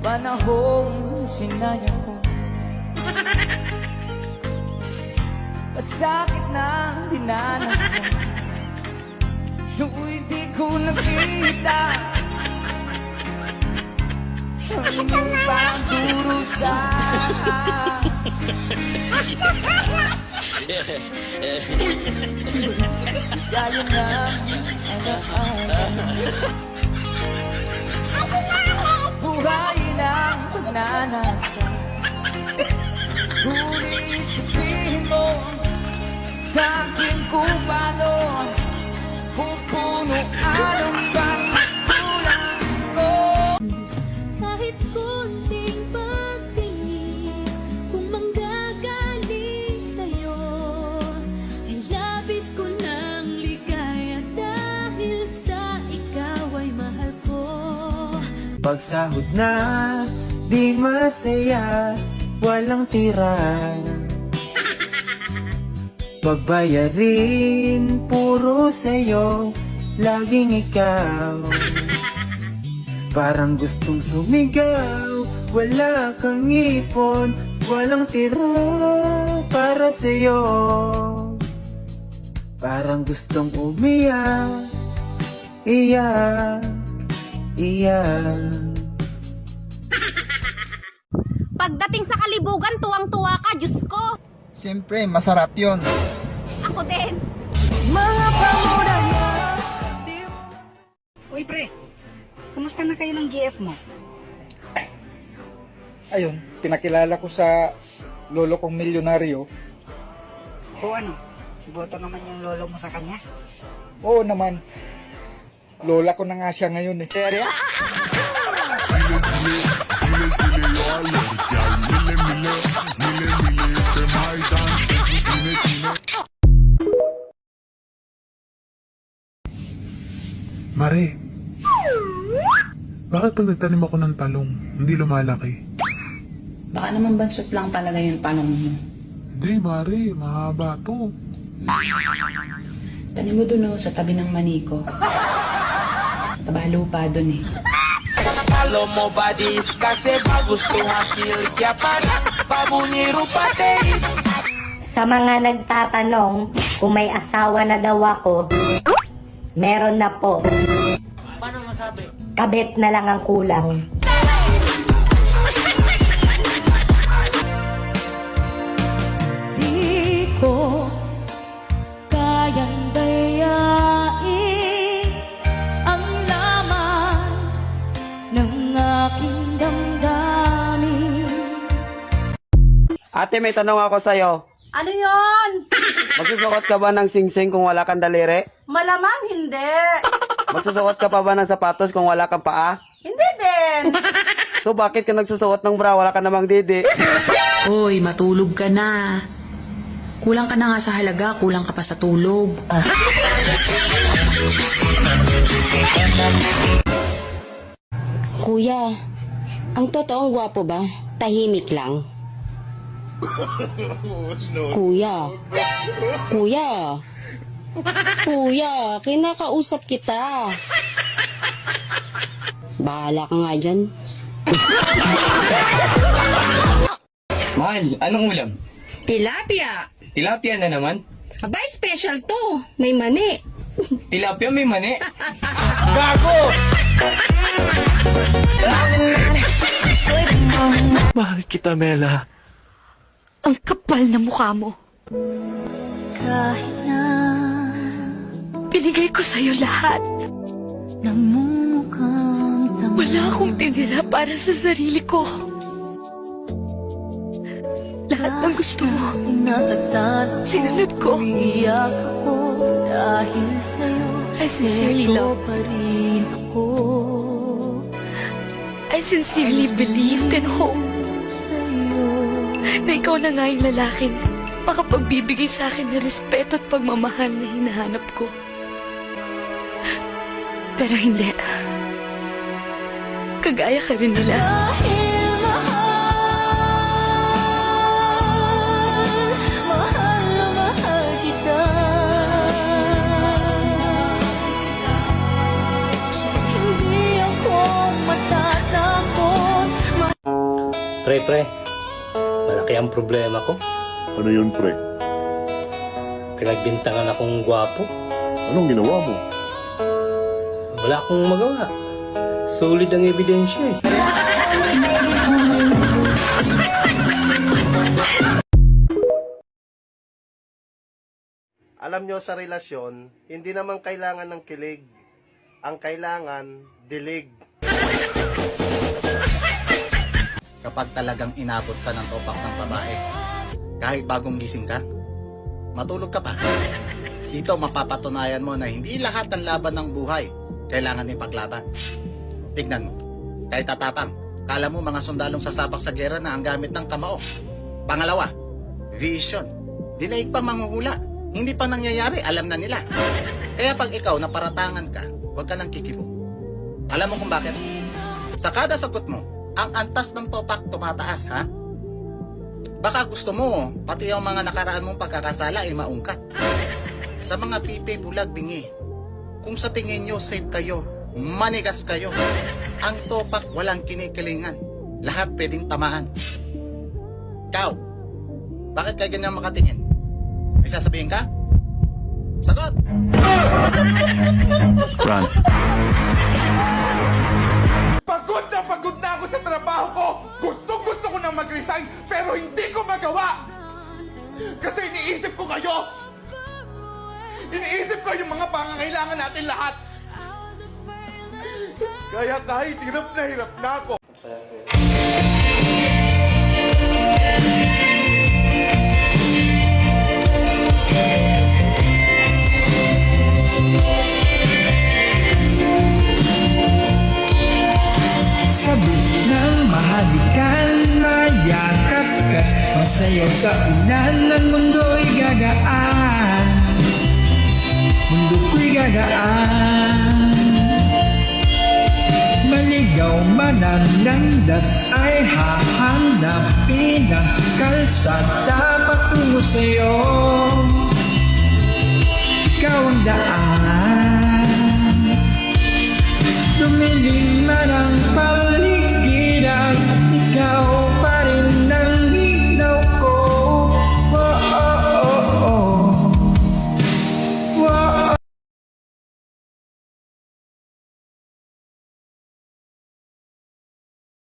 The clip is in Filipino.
panahong sinayang ko. Masakit na dinanas mo, no'y di ko nakita ang inyong pagdurusa. Gaya ng alaala, buhay ng pagnanasa. Ngunit isipin mo sa akin kung paano pupuno anong bang kulang ko. Kahit konting pagtingin, kung manggagaling sa'yo, ay labis ko ng ligaya dahil sa ikaw ay mahal ko. Pagsahod na, di masaya, walang tira. Pagbayarin, puro sa'yo, laging ikaw. Parang gustong sumigaw, wala kang ipon, walang tira para sa'yo. Parang gustong umiyak, iyak, iyak. Pagdating sa kalibugan, tuwang-tuwa ka, Diyos ko. Siyempre, masarap yun. Ako din. Mga pamurayas. Uy pre, kumusta na kayo ng GF mo? Ayun, pinakilala ko sa lolo kong milyonaryo. O ano, boto naman yung lolo mo sa kanya? Oo naman, lola ko na nga siya ngayon eh. Mare, bakit pag nagtanim ako ng talong, hindi lumalaki? Baka naman bansot lang talaga yung tanong mo. Hindi, Mare, mahaba to. Tanim mo dun sa tabi ng maniko. Tabalupa dun eh. Follow mo badis kasi bagus to hasil kaya para pabunyiru pati. Sa mga nagtatanong kung may asawa na daw ako, meron na po. Paano masabi? Kabit na lang ang kulang. Di ko kayang dayain ang laman ng aking damdamin. Ate, may tanong ako sa'yo. Ano yon? Magsusuot ka ba ng singsing kung wala kang daliri? Malamang hindi. Magsusuot ka pa ba ng sapatos kung wala kang paa? Hindi din. So bakit ka nagsusuot ng bra, wala ka namang didi? Hoy, matulog ka na. Kulang ka na nga sa halaga, kulang ka pa sa tulog. Kuya, ang totoong gwapo ba? Tahimik lang. Kuya. Kuya. Kuya, kinakausap kita. Bahala ka nga dyan. Mahal, anong ulam? Tilapia. Tilapia na naman? Abay, special to. May mani. Tilapia may mani? Mahal kita, Mela. Ang kapal na mukha mo. Kahit na binigay ko sa'yo lahat, namumukhang wala akong tinira para sa sarili ko. Lahat ng gusto mo, sinunod ko. I sincerely love. I sincerely believed and hoped na ikaw na nga yung lalaking makapagbibigay sa akin ng respeto at pagmamahal na hinahanap ko. Pero hindi. Kagaya ka rin nila. Pre, malaki ang problema ko. Ano yun, pre? Pinagbintangan akong gwapo. Anong ginawa mo? Wala akong magawa. Solid ang ebidensya eh. Alam nyo, sa relasyon, hindi naman kailangan ng kilig. Ang kailangan, dilig. Kapag talagang inabot ka ng topak ng babae, kahit bagong gising ka, matulog ka pa. Dito mapapatunayan mo na hindi lahat ng laban ng buhay kailangan ipaglaban. Tignan mo, kahit tatapang, kala mo mga sundalong sasabak sa gera na ang gamit ng kamao. Pangalawa, vision. Dinaig pa manghuhula. Hindi pa nangyayari, alam na nila. Kaya pag ikaw naparatangan ka, huwag ka nang kikibo. Alam mo kung bakit? Sa kada sagot mo, ang antas ng topak tumataas, ha? Baka gusto mo, pati yung mga nakaraan mong pagkakasala ay maungkat. Sa mga pipi, bulag, bingi, kung sa tingin nyo safe kayo, manigas kayo, ang topak walang kinikilingan. Lahat pwedeng tamaan. Ikaw, bakit kayo ganyan makatingin? May sasabihin ka? Sagot! Run. Pagod na ako sa trabaho ko. Gusto ko nang mag-resign, pero hindi ko magawa. Kasi iniisip ko kayo. Iniisip ko yung mga pangangailangan natin lahat. Kaya kahit hirap na ako. Sabik ng mahalikan, mayakap ka, masayaw sa ulan ng mundo'y gagaan. Mundo ko'y gagaan. Maligaw man ang landas ay hahanapin ang kalsada patungo sa'yo. Ikaw ang daan. Dumilim man ang